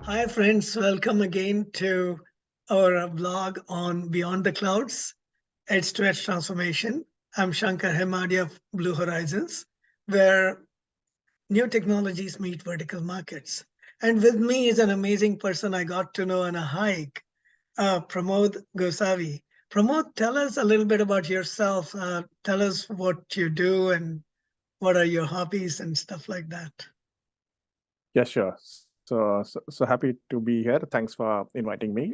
Hi, friends. Welcome again to our vlog on Beyond the Clouds, Edge to Edge Transformation. I'm Shankar Hemadi of Blue Horizons, where new technologies meet vertical markets. And with me is an amazing person I got to know on a hike, Pramod Gosavi. Pramod, tell us a little bit about yourself. Tell us what you do and what are your hobbies and stuff like that. Yeah, sure. So happy to be here. Thanks for inviting me.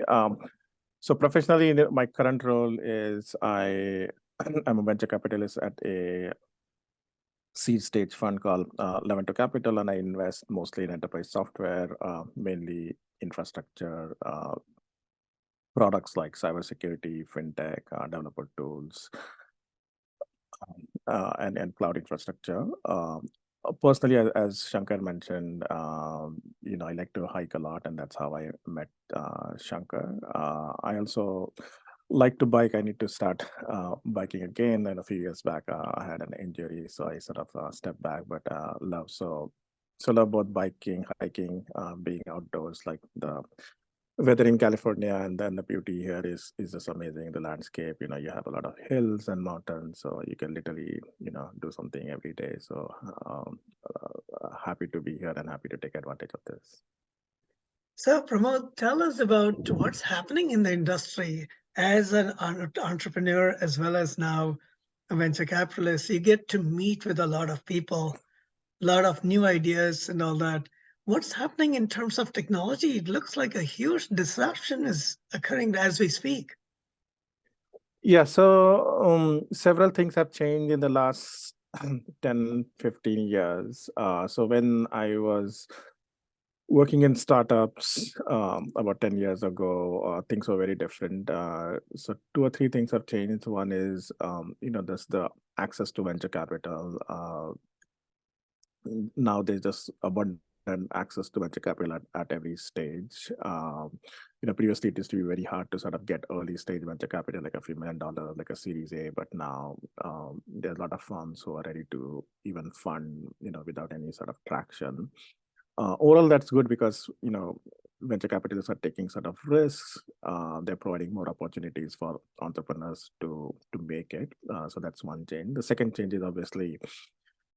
So professionally, my current role is I'm a venture capitalist at a seed stage fund called Levento Capital, and I invest mostly in enterprise software, mainly infrastructure, products like cybersecurity, fintech, developer tools, and cloud infrastructure. Personally, as Shankar mentioned, I like to hike a lot, and that's how I met Shankar. I also like to bike. I need to start biking again. And a few years back, I had an injury, so I sort of stepped back. But love both biking, hiking, being outdoors, like the weather in California, and then the beauty here is just amazing. The landscape, you have a lot of hills and mountains, so you can literally, do something every day. So happy to be here and happy to take advantage of this. So, Pramod, tell us about what's happening in the industry as an entrepreneur, as well as now a venture capitalist. You get to meet with a lot of people, a lot of new ideas, and all that. What's happening in terms of technology? It looks like a huge disruption is occurring as we speak. Yeah, so several things have changed in the last 10, 15 years. So when I was working in startups about 10 years ago, things were very different. So two or three things have changed. One is, there's the access to venture capital. Now there's just abundant access to venture capital at every stage. Previously it used to be very hard to sort of get early stage venture capital, like a few $1 million, like a Series A. But now there's a lot of funds who are ready to even fund, without any sort of traction. Overall, that's good because venture capitalists are taking sort of risks. They're providing more opportunities for entrepreneurs to make it. So that's one change. The second change is obviously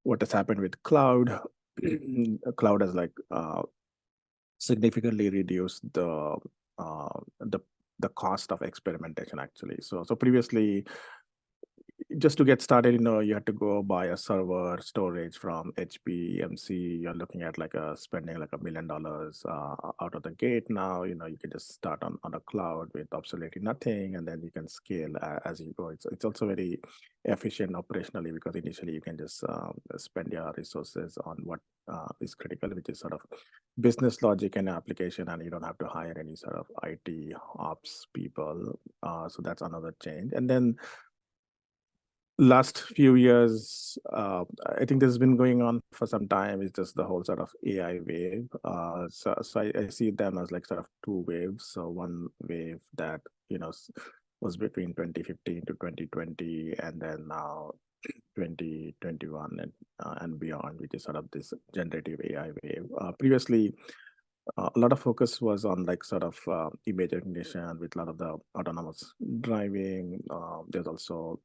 what has happened with cloud. Cloud has significantly reduced uh, the the cost of experimentation actually. So previously, just to get started, you had to go buy a server storage from HP, MC. You're looking at spending like $1 million out of the gate. Now, you can just start on a cloud with absolutely nothing, and then you can scale as you go. It's also very efficient operationally because initially you can just spend your resources on what is critical, which is sort of business logic and application, and you don't have to hire any sort of IT ops people. So that's another change. And then last few years, I think this has been going on for some time. It's just the whole sort of AI wave. So I see them as like sort of two waves. So one wave that was between 2015 to 2020, and then now 2021 and beyond, which is sort of this generative AI wave. Previously, a lot of focus was on like sort of image recognition with a lot of the autonomous driving. There's also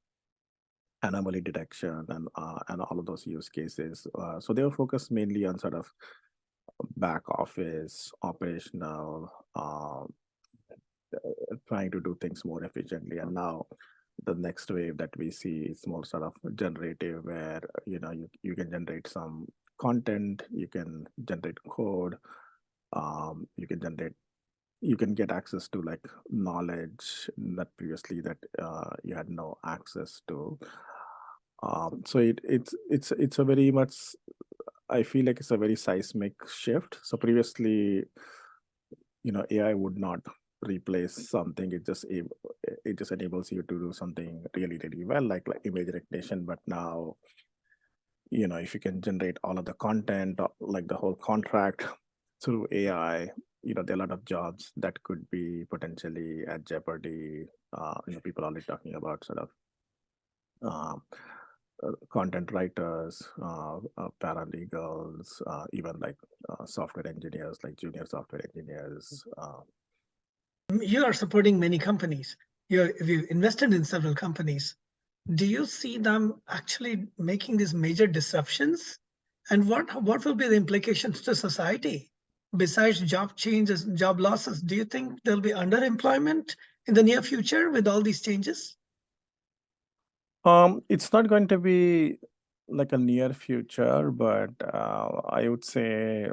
anomaly detection and all of those use cases. So they were focused mainly on sort of back office, operational, trying to do things more efficiently. And now the next wave that we see is more sort of generative, where you can generate some content, you can generate code, you can get access to like knowledge that previously that you had no access to. So it's a very much, I feel like it's a very seismic shift. So previously, AI would not replace something. It just enables you to do something really, really well, like image recognition. But now, if you can generate all of the content, like the whole contract through AI, there are a lot of jobs that could be potentially at jeopardy. People are already talking about sort of content writers, paralegals, even like software engineers, like junior software engineers. You are supporting many companies. You've invested in several companies. Do you see them actually making these major disruptions? And what will be the implications to society? Besides job changes, job losses, do you think there'll be underemployment in the near future with all these changes? It's not going to be like a near future, but I would say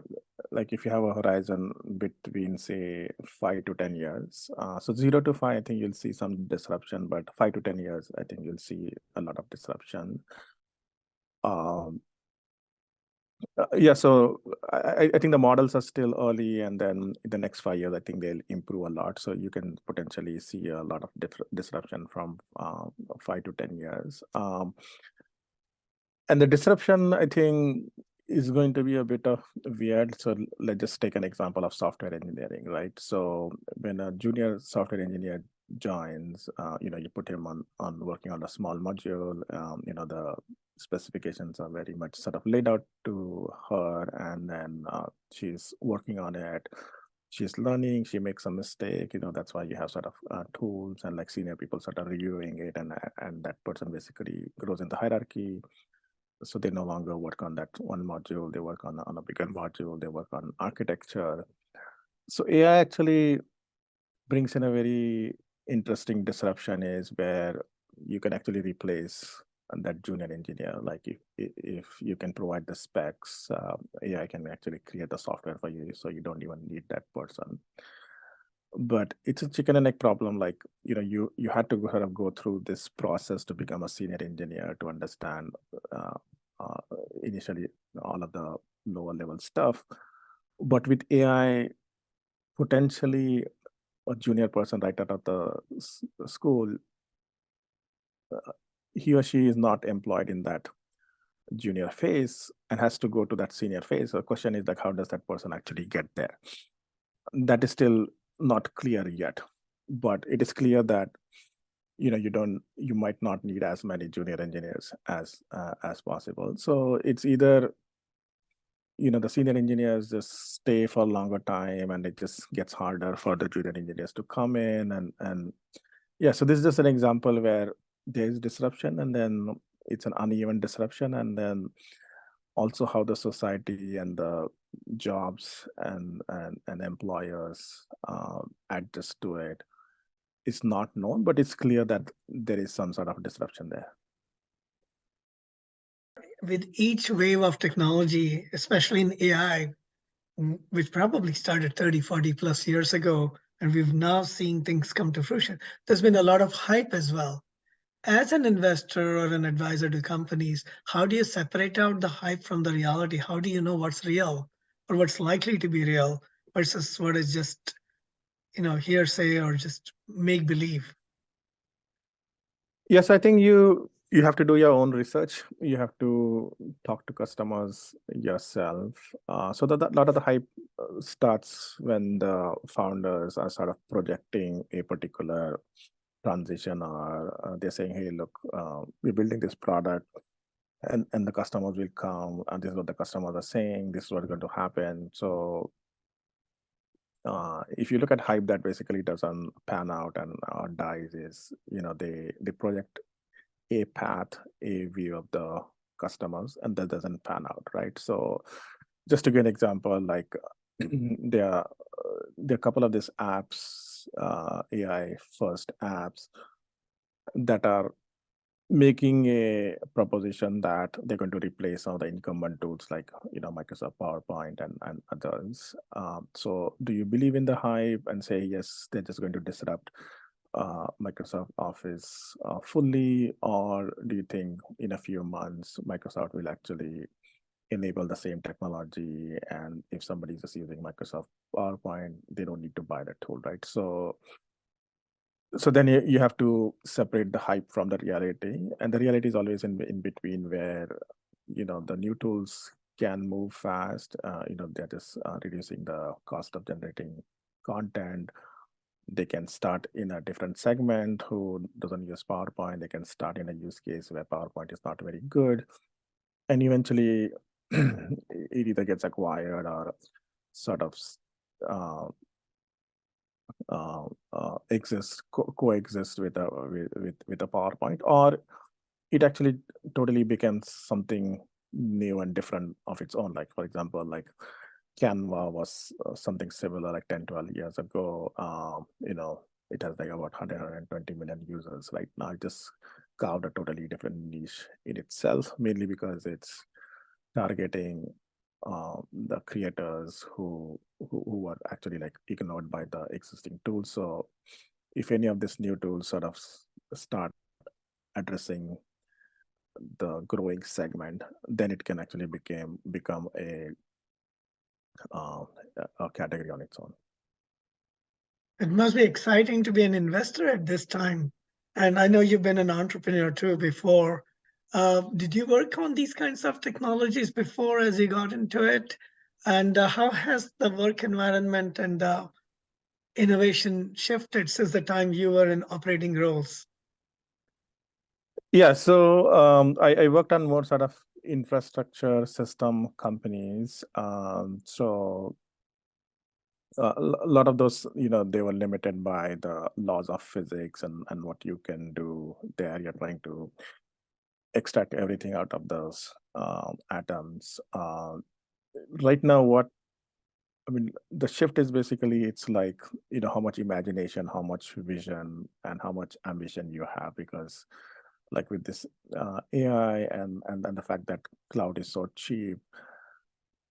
like if you have a horizon between say 5 to 10 years, so 0 to 5, I think you'll see some disruption, but 5 to 10 years, I think you'll see a lot of disruption. Um, yeah, so I think the models are still early, and then in the next 5 years, I think they'll improve a lot. So you can potentially see a lot of disruption from 5 to 10 years. And the disruption, I think, is going to be a bit of weird. So let's just take an example of software engineering, right? So when a junior software engineer joins, you put him on working on a small module. The specifications are very much sort of laid out to her, and then she's working on it. She's learning, she makes a mistake, that's why you have sort of tools and like senior people sort of reviewing it, and that person basically grows in the hierarchy. So they no longer work on that one module, they work on a bigger module, they work on architecture. So AI actually brings in a very interesting disruption is where you can actually replace that junior engineer. Like if you can provide the specs, AI can actually create the software for you, so you don't even need that person. But it's a chicken and egg problem. Like, you had to kind of go through this process to become a senior engineer to understand uh, initially all of the lower level stuff. But with AI, potentially a junior person right out of the school, he or she is not employed in that junior phase and has to go to that senior phase. So the question is like, how does that person actually get there? That is still not clear yet, but it is clear that you might not need as many junior engineers as possible. So it's either the senior engineers just stay for a longer time, and it just gets harder for the junior engineers to come in, and yeah. So this is just an example where there's disruption, and then it's an uneven disruption, and then also how the society and the jobs and employers adjust to it is not known, but it's clear that there is some sort of disruption there. With each wave of technology, especially in AI, which probably started 30, 40 plus years ago, and we've now seen things come to fruition, there's been a lot of hype as well. As an investor or an advisor to companies, how do you separate out the hype from the reality? How do you know what's real or what's likely to be real versus what is just, hearsay or just make believe? Yes, I think you have to do your own research. You have to talk to customers yourself. So that a lot of the hype starts when the founders are sort of projecting a particular transition, or they're saying, "Hey, look, we're building this product, and the customers will come, and this is what the customers are saying. This is what's going to happen." So if you look at hype that basically doesn't pan out and dies, is they project a path, a view of the customers, and that doesn't pan out, right? So just to give an example, like there are a couple of these apps, AI first apps, that are making a proposition that they're going to replace some of the incumbent tools like Microsoft PowerPoint and others. So do you believe in the hype and say yes, they're just going to disrupt Microsoft Office fully, or do you think in a few months Microsoft will actually enable the same technology, and if somebody's just using Microsoft PowerPoint, they don't need to buy that tool, right? So then you have to separate the hype from the reality, and the reality is always in between, where the new tools can move fast. They're just reducing the cost of generating content, they can start in a different segment who doesn't use PowerPoint. They can start in a use case where PowerPoint is not very good. And eventually it either gets acquired or sort of coexist with a PowerPoint, or it actually totally becomes something new and different of its own. Like, for example, like Canva was something similar like 10, 12 years ago. It has like about 100, 120 million users right now. It just carved a totally different niche in itself, mainly because it's targeting the creators who are actually like ignored by the existing tools. So if any of these new tools sort of start addressing the growing segment, then it can actually become uh, a category on its own. It must be exciting to be an investor at this time. And I know you've been an entrepreneur too before. Did you work on these kinds of technologies before as you got into it? And how has the work environment and innovation shifted since the time you were in operating roles? Yeah, so I worked on more sort of infrastructure system companies. So a lot of those, they were limited by the laws of physics and what you can do there. You're trying to extract everything out of those atoms. Right now, the shift is basically it's like, how much imagination, how much vision, and how much ambition you have, because like with this AI and the fact that cloud is so cheap,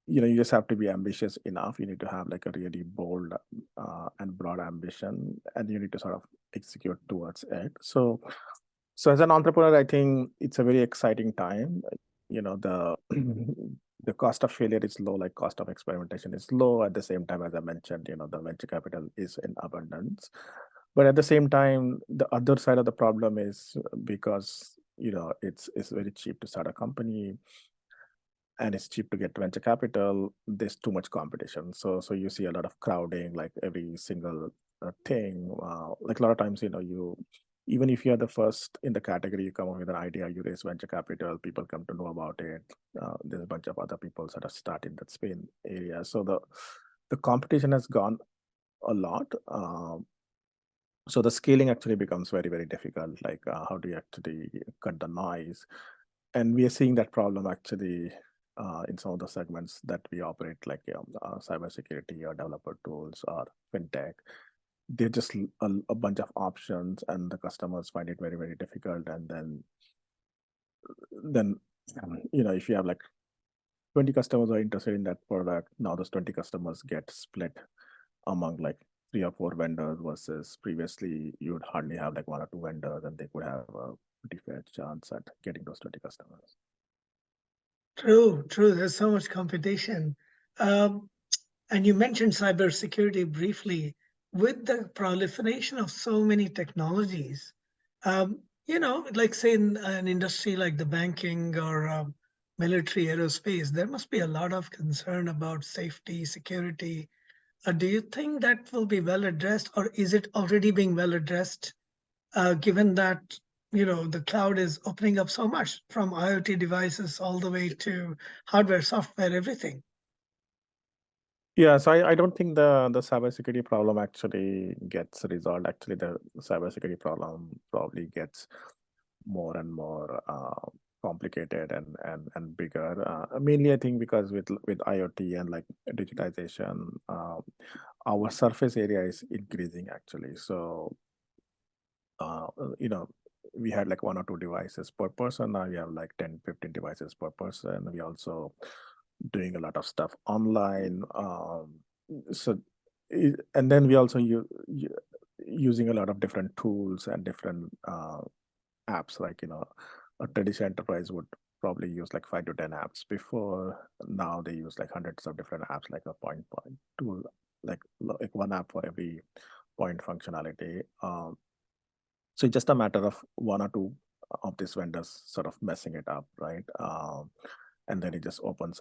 you just have to be ambitious enough. You need to have like a really bold and broad ambition, and you need to sort of execute towards it. So as an entrepreneur, I think it's a very exciting time. The the cost of failure is low, like cost of experimentation is low. At the same time, as I mentioned, the venture capital is in abundance. But at the same time, the other side of the problem is because it's very cheap to start a company, and it's cheap to get venture capital. There's too much competition, so you see a lot of crowding, like every single thing. Like a lot of times, you even if you're the first in the category, you come up with an idea, you raise venture capital, people come to know about it. There's a bunch of other people sort of start in that same area, so the competition has gone a lot. So the scaling actually becomes very, very difficult. Like, how do you actually cut the noise? And we are seeing that problem actually in some of the segments that we operate, like cybersecurity or developer tools or fintech. They're just a bunch of options, and the customers find it very, very difficult. And then if you have like 20 customers are interested in that product, now those 20 customers get split among like 3 or 4 vendors, versus previously you would hardly have like 1 or 2 vendors, and they could have a pretty fair chance at getting those 20 customers. True, true. There's so much competition. Um, and you mentioned cybersecurity briefly. With the proliferation of so many technologies, like say in an industry like the banking or military aerospace, there must be a lot of concern about safety, security. Do you think that will be well addressed, or is it already being well addressed, given that the cloud is opening up so much from IoT devices all the way to hardware, software, everything? Yeah, so I don't think the cybersecurity problem actually gets resolved. Actually, the cybersecurity problem probably gets more and more complicated and bigger. Mainly, I think because with IoT and like digitization, our surface area is increasing actually. So uh, you know, we had like 1 or 2 devices per person. Now we have like 10, 15 devices per person. We also doing a lot of stuff online. So, and then we also using a lot of different tools and different apps. Like, a traditional enterprise would probably use like 5 to 10 apps before. Now they use like hundreds of different apps, like a point tool, like one app for every point functionality. So it's just a matter of 1 or 2 of these vendors sort of messing it up, right? And then it just opens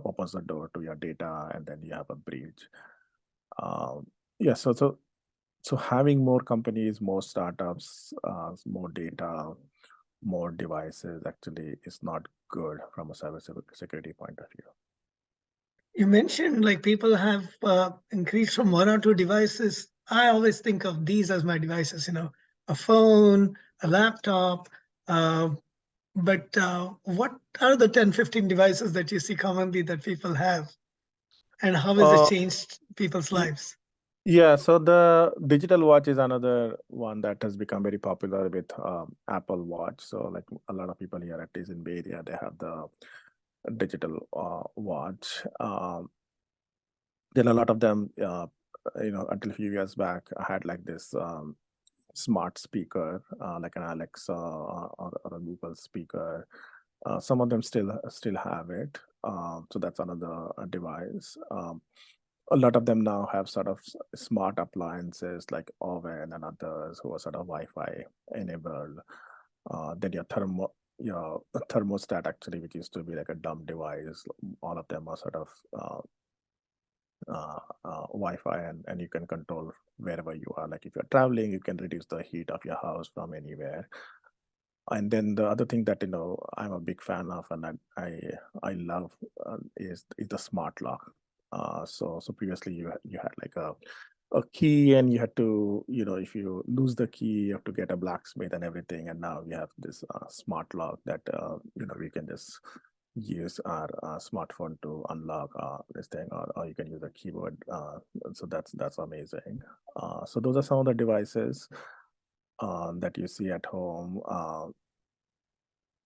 opens the door to your data, and then you have a breach. Yeah, so So having more companies, more startups, more data, more devices actually is not good from a cybersecurity point of view. You mentioned like people have increased from 1 or 2 devices. I always think of these as my devices, a phone, a laptop. Uh, but what are the 10, 15 devices that you see commonly that people have? And how has it Uh, changed people's y- lives? yeah, so the digital watch is another one that has become very popular with Apple Watch. So like a lot of people here, at least in Bay Area, they have the digital watch. Then a lot of them, until a few years back, had like this smart speaker, like an Alexa or a Google speaker. Some of them still have it. So that's another device. A lot of them now have sort of smart appliances like oven and others who are sort of Wi-Fi enabled. Then your thermostat actually, which used to be like a dumb device, all of them are sort of Wi-Fi, and you can control wherever you are. Like if you're traveling, you can reduce the heat of your house from anywhere. And then the other thing that I'm a big fan of, and I love is the smart lock. So previously you had like a key, and you had to, if you lose the key, you have to get a blacksmith and everything. And now we have this smart lock that we can just use our smartphone to unlock this thing, or you can use a keyboard. So that's amazing. So those are some of the devices that you see at home.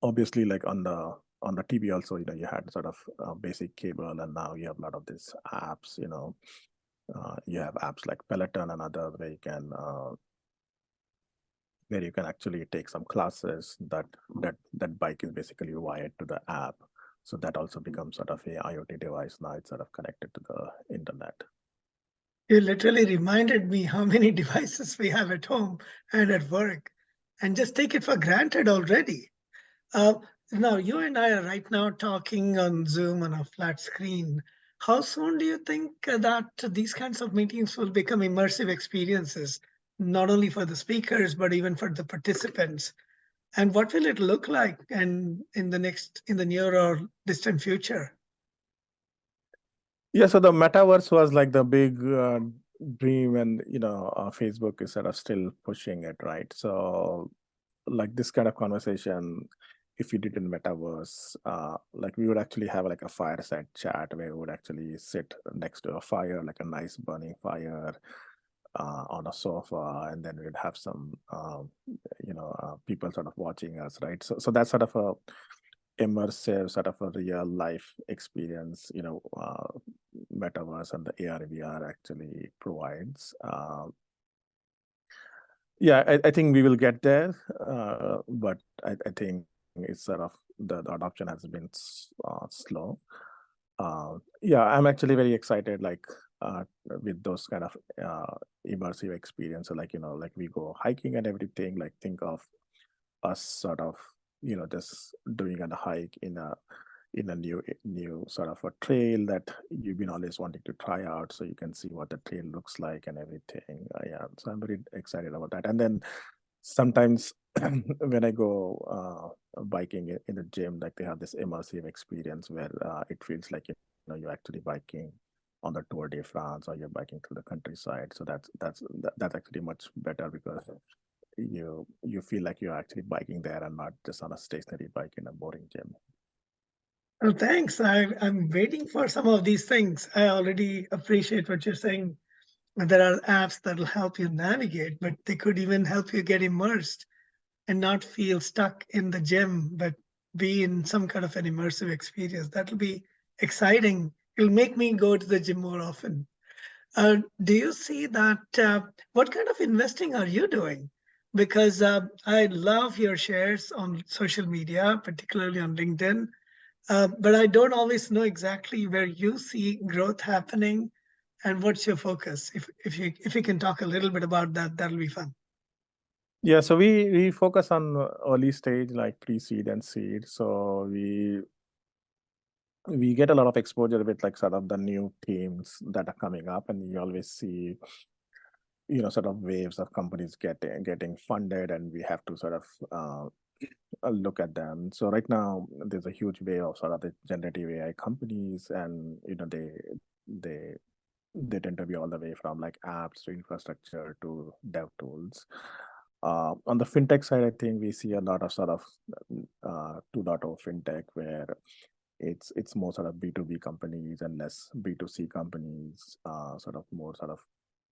Obviously, like on the TV also, you had sort of basic cable, and now you have a lot of these apps. You have apps like Peloton and others where you can actually take some classes. That bike is basically wired to the app, so that also becomes sort of a IoT device. Now it's sort of connected to the internet. You literally reminded me how many devices we have at home and at work, and just take it for granted already. Uh, Now, you and I are right now talking on Zoom on a flat screen. How soon do you think that these kinds of meetings will become immersive experiences, not only for the speakers, but even for the participants? And what will it look like in the near or distant future? Yeah, so the metaverse was like the big dream, and Facebook is sort of still pushing it, right? So like this kind of conversation, if you did in metaverse, like we would actually have like a fireside chat where we would actually sit next to a fire, like a nice burning fire, on a sofa, and then we'd have some people sort of watching us, right? So that's sort of a immersive, sort of a real life experience, metaverse and the AR VR actually provides. Yeah, I think we will get there, but I think it's sort of the adoption has been slow. Yeah, I'm actually very excited, like with those kind of immersive experience. So like like we go hiking and everything. Like think of us sort of just doing a hike in a new sort of a trail that you've been always wanting to try out, so you can see what the trail looks like and everything. Yeah, so I'm very excited about that. And then sometimes when I go biking in the gym, like they have this immersive experience where it feels like you're actually biking on the Tour de France, or you're biking through the countryside. So that's actually much better, because you feel like you're actually biking there and not just on a stationary bike in a boring gym. Well, thanks. I'm waiting for some of these things. I already appreciate what you're saying. There are apps that'll help you navigate, but they could even help you get immersed and not feel stuck in the gym, but be in some kind of an immersive experience. That'll be exciting. It'll make me go to the gym more often. Do you see that? What kind of investing are you doing? Because I love your shares on social media, particularly on LinkedIn, but I don't always know exactly where you see growth happening and what's your focus. If you can talk a little bit about that, that'll be fun. Yeah, so we focus on early stage, like pre-seed and seed. So we get a lot of exposure with like sort of the new teams that are coming up, and you always see sort of waves of companies getting funded, and we have to sort of look at them. So right now, there's a huge wave of sort of the generative AI companies, and they they tend to be all the way from like apps to infrastructure to dev tools. On the fintech side, I think we see a lot of sort of 2.0 fintech, where it's more sort of B2B companies and less B2C companies, sort of more sort of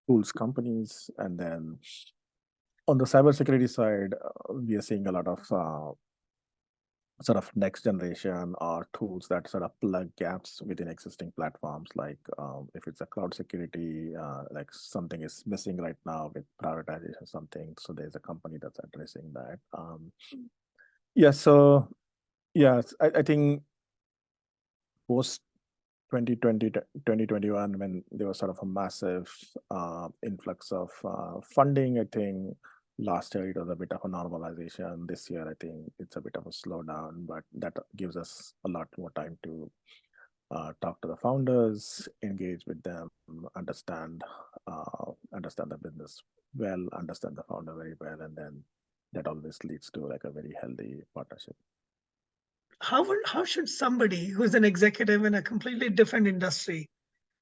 tools companies. And then on the cybersecurity side, we are seeing a lot of sort of next generation or tools that sort of plug gaps within existing platforms. Like if it's a cloud security, like something is missing right now with prioritization, something. So there's a company that's addressing that. Yeah. So yes, I think post 2020 to 2021, when there was sort of a massive influx of funding, I think last year it was a bit of a normalization. This year, I think it's a bit of a slowdown, but that gives us a lot more time to talk to the founders, engage with them, understand the business well, understand the founder very well, and then that always leads to like a very healthy partnership. How should somebody who's an executive in a completely different industry,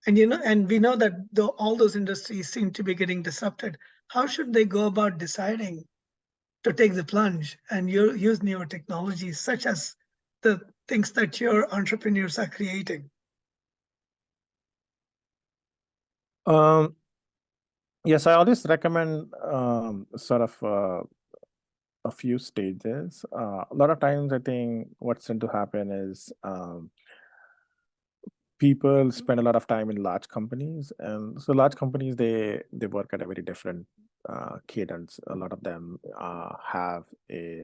and we know that all those industries seem to be getting disrupted, how should they go about deciding to take the plunge and use newer technologies such as the things that your entrepreneurs are creating? Yes, I always recommend sort of a few stages. A lot of times, I think what's tend to happen is people spend a lot of time in large companies, and so large companies they work at a very different cadence. A lot of them have a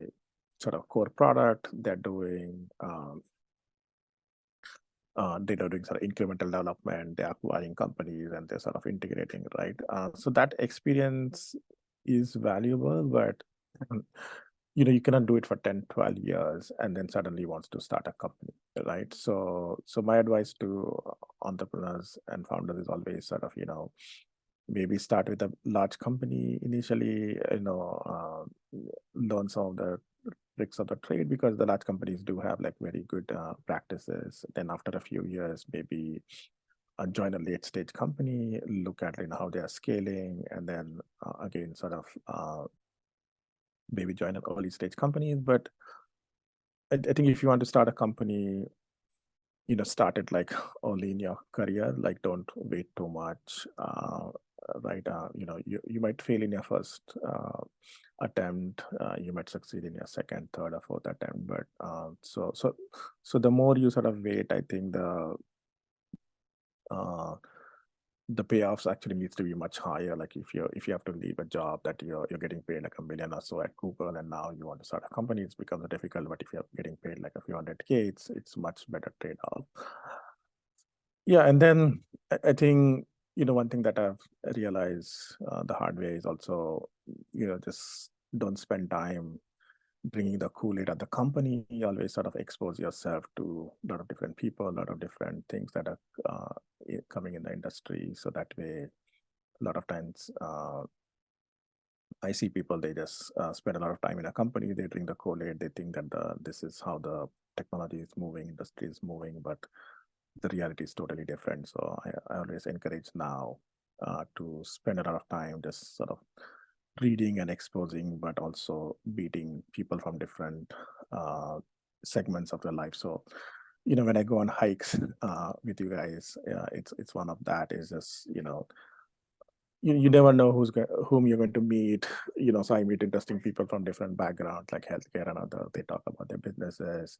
sort of core product. They're doing sort of incremental development. They're acquiring companies and they're sort of integrating, right? So that experience is valuable, but you cannot do it for 10, 12 years and then suddenly wants to start a company, right? So my advice to entrepreneurs and founders is always sort of, maybe start with a large company initially, learn some of the tricks of the trade, because the large companies do have like very good practices. Then after a few years, maybe join a late stage company, look at how they are scaling, and then again sort of maybe join an early stage company. But I think if you want to start a company, start it like early in your career. Like don't wait too much, right? You might fail in your first attempt. You might succeed in your second, third, or fourth attempt. But so the more you sort of wait, I think the payoffs actually needs to be much higher. Like if you have to leave a job that you're getting paid like $1 million or so at Google, and now you want to start a company, it becomes difficult. But if you're getting paid like a few $100K, it's much better trade-off. Yeah, and then I think one thing that I've realized the hard way is also just don't spend time bringing the Kool-Aid at the company. You always sort of expose yourself to a lot of different people, a lot of different things that are coming in the industry. So that way, a lot of times I see people, they just spend a lot of time in a company, they drink the Kool-Aid, they think that this is how the technology is moving, industry is moving, but the reality is totally different. So I always encourage now to spend a lot of time just sort of reading and exposing, but also meeting people from different segments of their life. So, when I go on hikes with you guys, it's one of that is just, you never know whom you're going to meet. So I meet interesting people from different backgrounds, like healthcare and other. They talk about their businesses.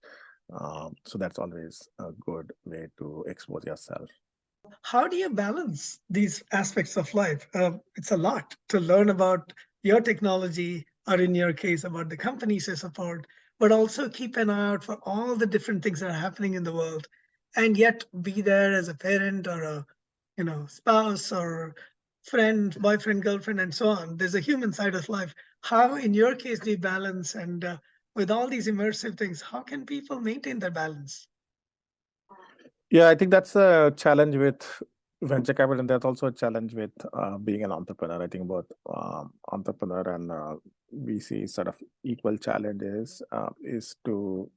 So that's always a good way to expose yourself. How do you balance these aspects of life? It's a lot to learn about your technology, or in your case, about the companies you support, but also keep an eye out for all the different things that are happening in the world, and yet be there as a parent or a spouse or friend, boyfriend, girlfriend, and so on. There's a human side of life. How, in your case, do you balance? And with all these immersive things, how can people maintain their balance? Yeah, I think that's a challenge with venture capital, and there's also a challenge with being an entrepreneur. I think both entrepreneur and VC sort of equal challenges is to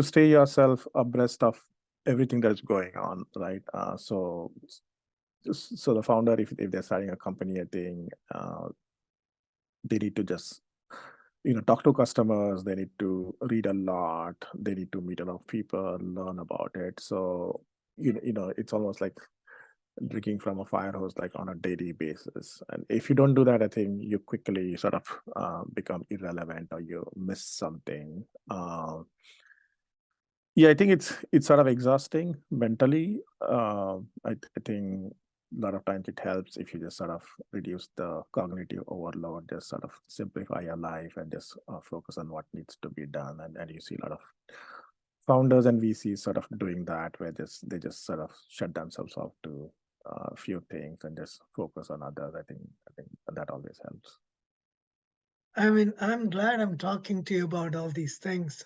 stay yourself abreast of everything that's going on, right? So the founder, if they're starting a company, I think they need to just talk to customers. They need to read a lot. They need to meet a lot of people, learn about it. So it's almost like drinking from a fire hose, like on a daily basis. And if you don't do that, I think you quickly sort of become irrelevant or you miss something. Yeah, I think it's sort of exhausting mentally. I think a lot of times it helps if you just sort of reduce the cognitive overload, just sort of simplify your life and just focus on what needs to be done. And you see a lot of founders and VCs sort of doing that, where they just sort of shut themselves off to a few things and just focus on others. I think that always helps. I mean, I'm glad I'm talking to you about all these things.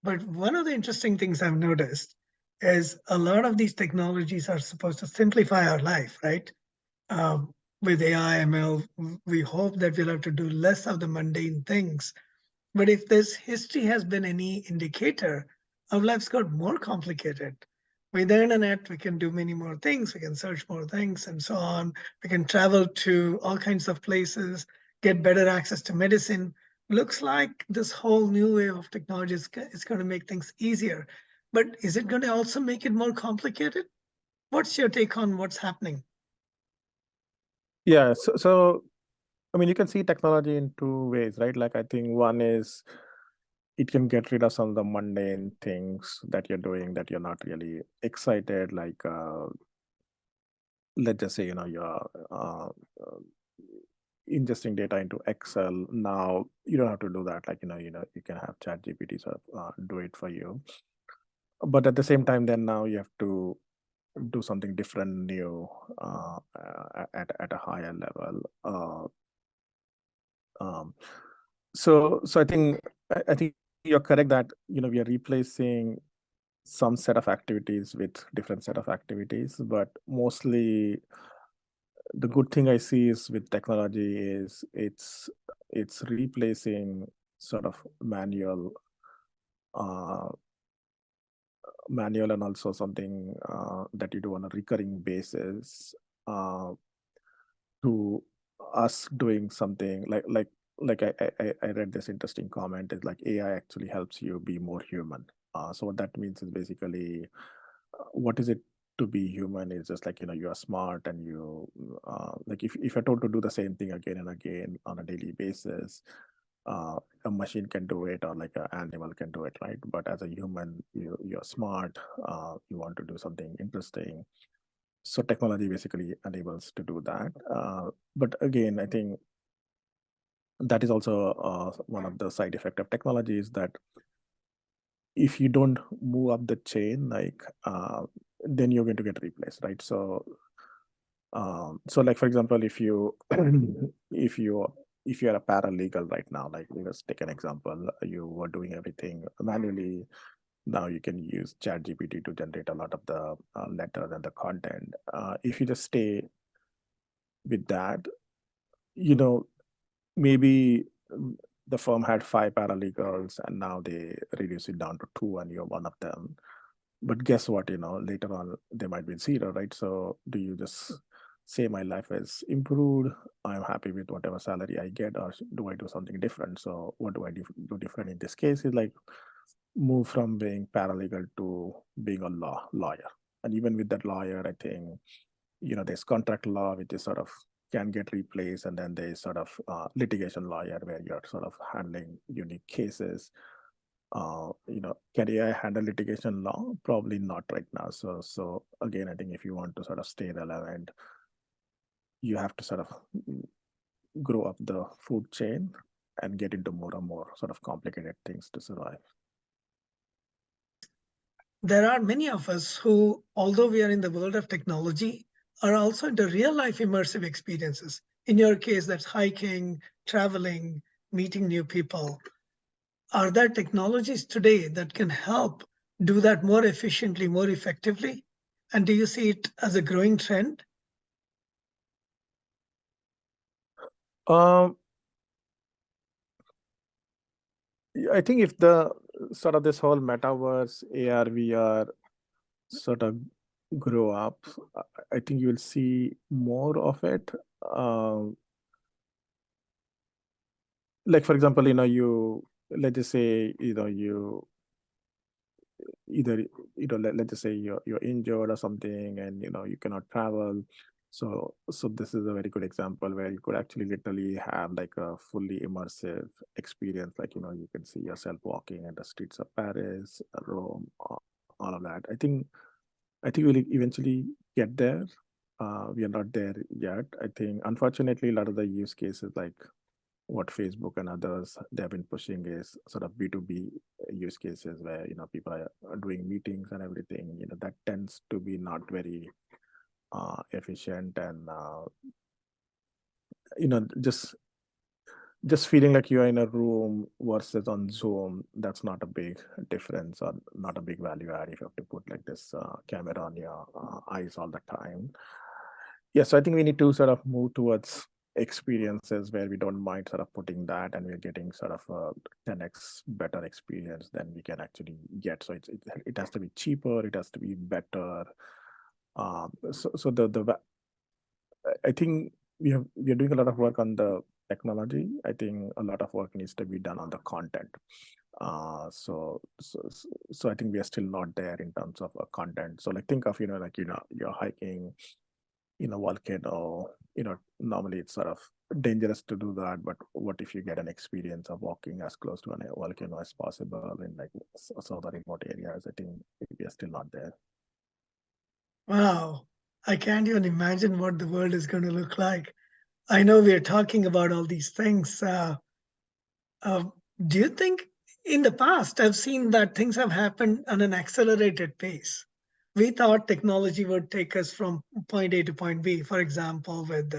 But one of the interesting things I've noticed is a lot of these technologies are supposed to simplify our life, right? With AI, ML, we hope that we'll have to do less of the mundane things. But if this history has been any indicator, our lives got more complicated. With the internet, we can do many more things. We can search more things and so on. We can travel to all kinds of places, get better access to medicine. Looks like this whole new wave of technology is going to make things easier. But is it going to also make it more complicated? What's your take on what's happening? Yeah, so I mean, you can see technology in two ways, right? Like, I think one is it can get rid of some of the mundane things that you're doing that you're not really excited, like let's just say you're ingesting data into Excel. Now you don't have to do that. Like you can have ChatGPT sort of do it for you. But at the same time, then now you have to do something different, new, at a higher level. So I think you're correct that we are replacing some set of activities with different set of activities, but mostly the good thing I see is with technology is it's replacing sort of manual and also something that you do on a recurring basis, to us doing something like I read this interesting comment is like AI actually helps you be more human. So what that means is basically, what is it to be human is just like you are smart and you like if you're told to do the same thing again and again on a daily basis, a machine can do it or like an animal can do it, right? But as a human, you're smart, you want to do something interesting, so technology basically enables to do that. But again, I think that is also one of the side effect of technology is that if you don't move up the chain, like then you're going to get replaced, right? So like for example, if you if you're a paralegal right now, like let's take an example, you were doing everything manually. Now you can use ChatGPT to generate a lot of the letters and the content. If you just stay with that, maybe the firm had 5 paralegals and now they reduce it down to 2 and you're one of them. But guess what, later on they might be 0, right? So do you just say my life has improved, I'm happy with whatever salary I get, or do I do something different? So what do I do different in this case is like move from being paralegal to being a lawyer. And even with that lawyer, I think there's contract law, which is sort of can get replaced, and then there's sort of litigation lawyer where you're sort of handling unique cases. Can AI handle litigation law? Probably not right now. So again, I think if you want to sort of stay relevant, you have to sort of grow up the food chain and get into more and more sort of complicated things to survive. There are many of us who, although we are in the world of technology, are also into real life immersive experiences. In your case, that's hiking, traveling, meeting new people. Are there technologies today that can help do that more efficiently, more effectively? And do you see it as a growing trend? Um, I think if the sort of this whole metaverse, AR, VR sort of grow up, I think you will see more of it. Like for example, let's just say, you either, let's just say you're injured or something, and you cannot travel. So this is a very good example where you could actually literally have like a fully immersive experience. Like, you can see yourself walking in the streets of Paris, Rome, all of that. I think we'll eventually get there. We are not there yet. I think unfortunately a lot of the use cases, like what Facebook and others they have been pushing, is sort of B2B use cases where people are doing meetings and everything. That tends to be not very efficient, and just feeling like you're in a room versus on Zoom, that's not a big difference or not a big value add if you have to put like this camera on your eyes all the time. Yeah, so I think we need to sort of move towards experiences where we don't mind sort of putting that, and we're getting sort of a 10x better experience than we can actually get. So it has to be cheaper, it has to be better. So I think we are doing a lot of work on the technology. I think a lot of work needs to be done on the content. So I think we are still not there in terms of content. So like think of you're hiking in a volcano. Normally it's sort of dangerous to do that, but what if you get an experience of walking as close to a volcano as possible in like some of the remote areas? I think we are still not there. Wow, I can't even imagine what the world is going to look like. I know we are talking about all these things. Uh, do you think in the past, I've seen that things have happened on an accelerated pace? We thought technology would take us from point A to point B, for example, with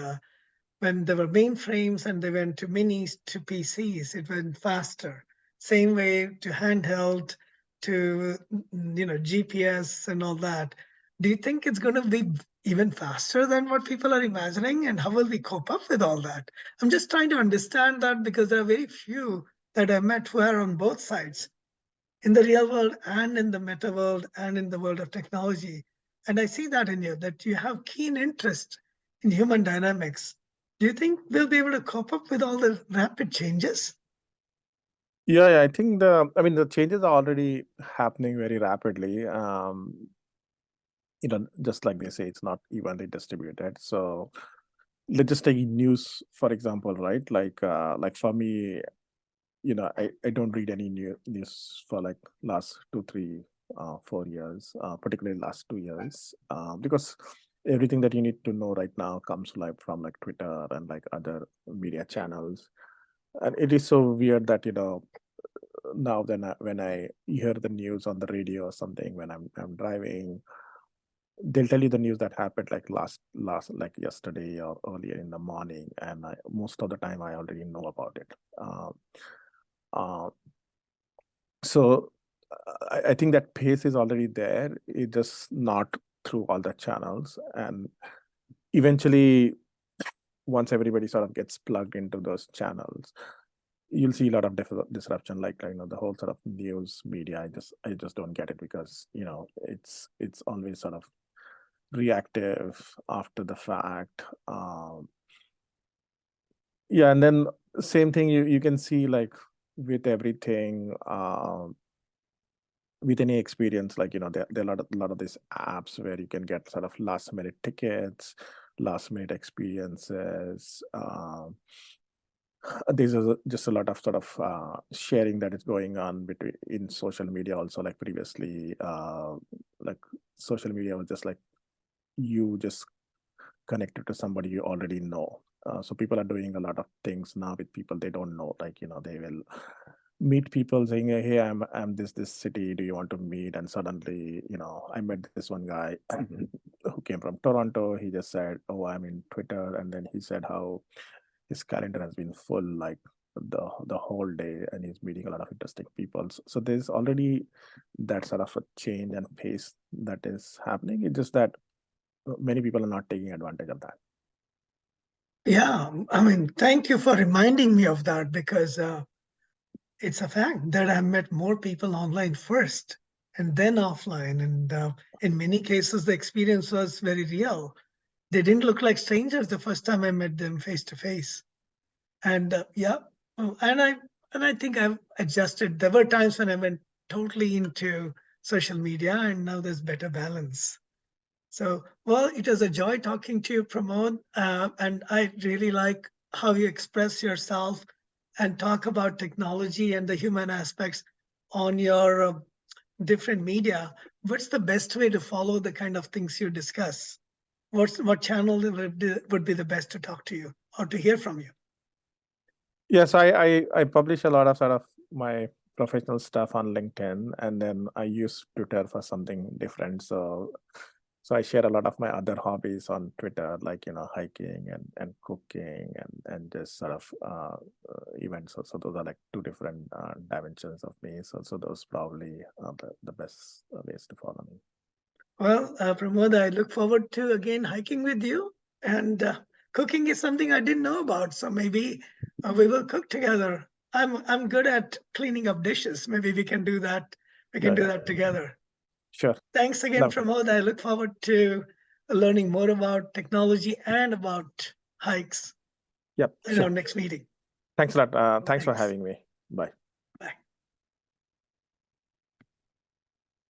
when there were mainframes and they went to minis to PCs, it went faster. Same way to handheld, to GPS and all that. Do you think it's going to be even faster than what people are imagining? And how will we cope up with all that? I'm just trying to understand that because there are very few that I met who are on both sides, in the real world and in the meta world and in the world of technology. And I see that in you, that you have keen interest in human dynamics. Do you think we'll be able to cope up with all the rapid changes? Yeah, I think the changes are already happening very rapidly. Just like they say, it's not evenly distributed. So let's just take news, for example, right? Like for me, I don't read any news for like last 2, 3, 4 years, particularly last 2 years, because everything that you need to know right now comes like from like Twitter and like other media channels. And it is so weird that now then when I hear the news on the radio or something when I'm driving, they'll tell you the news that happened like last like yesterday or earlier in the morning, and most of the time I already know about it. Uh, so I think that pace is already there. It's just not through all the channels, and eventually, once everybody sort of gets plugged into those channels, you'll see a lot of disruption. Like the whole sort of news media. I just don't get it because it's always sort of reactive after the fact. Yeah, and then same thing you can see like with everything. With any experience, like there are a lot of these apps where you can get sort of last minute tickets, last minute experiences. There's just a lot of sort of sharing that is going on between in social media also. Like previously, like social media was just like you just connected to somebody you already know. So people are doing a lot of things now with people they don't know. Like they will meet people saying, "Hey, I'm this city. Do you want to meet?" And suddenly, I met this one guy who came from Toronto. He just said, "Oh, I'm in Twitter," and then he said how his calendar has been full like the whole day, and he's meeting a lot of interesting people. So there's already that sort of a change and pace that is happening. It's just that many people are not taking advantage of that. Yeah, I mean, thank you for reminding me of that, because it's a fact that I met more people online first and then offline. And in many cases, the experience was very real. They didn't look like strangers the first time I met them face to face. And yeah, and I think I've adjusted. There were times when I went totally into social media, and now there's better balance. So, well, it was a joy talking to you, Pramod, and I really like how you express yourself and talk about technology and the human aspects on your different media. What's the best way to follow the kind of things you discuss? What channel would be the best to talk to you or to hear from you? Yes, I publish a lot of sort of my professional stuff on LinkedIn, and then I use Twitter for something different. So I share a lot of my other hobbies on Twitter, like hiking and cooking and just sort of events. So those are like two different dimensions of me. So those probably are the best ways to follow me. Well, Pramod, I look forward to again hiking with you, and cooking is something I didn't know about. So maybe we will cook together. I'm good at cleaning up dishes. Maybe we can do that. We can do that together. Sure. Thanks again, Pramod. I look forward to learning more about technology and about hikes Yep. in our next meeting. Thanks a lot. Thanks for having me. Bye.